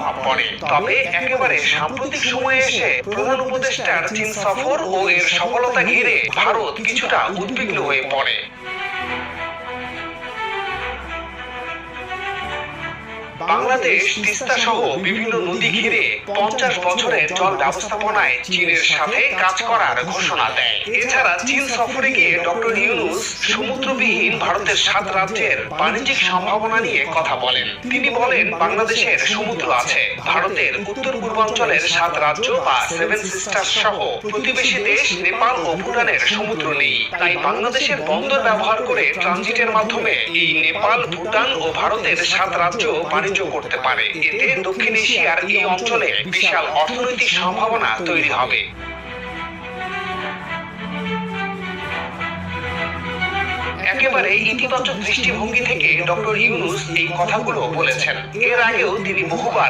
প্রভাব পড়ে। তবে একেবারে সাম্প্রতিক সময়ে এসে প্রধান উপদেষ্টার চীন সফর ও এর সফলতা ঘিরে ভারত কিছুটা উদ্বিগ্ন হয়ে পড়ে। বাংলাদেশ তিস্তা সহ বিভিন্ন নদী ঘিরে 50 বছরের জল ব্যবস্থাপনায় চীনের সাথে কাজ করার ঘোষণা দেয়। এছাড়া চীন সফরে গিয়ে ডক্টর ইউনূস সমুদ্রবিহীন ভারতের 7 রাজ্যের বাণিজ্যিক সম্ভাবনা নিয়ে কথা বলেন। তিনি বলেন, বাংলাদেশের সমুদ্র আছে, ভারতের উত্তর পূর্বাঞ্চলের 7 রাজ্য বা 7 সিস্টার্স সহ প্রতিবেশী দেশ নেপাল ও ভুটানের সমুদ্র নেই। তাই বাংলাদেশের বন্দর ব্যবহার করে ট্রানজিটের মাধ্যমে এই নেপাল, ভুটান ও ভারতের 7 রাজ্য বাণিজ্য করতে পারে। এতে দক্ষিণ এশিয়ার এই অঞ্চলে বিশাল অর্থনৈতিক সম্ভাবনা তৈরি হবে। একেবারে ইতিবাচক দৃষ্টিভঙ্গি থেকে ডক্টর ইউনূস এই কথাগুলো বলেছেন। এর আগেও তিনি বহুবার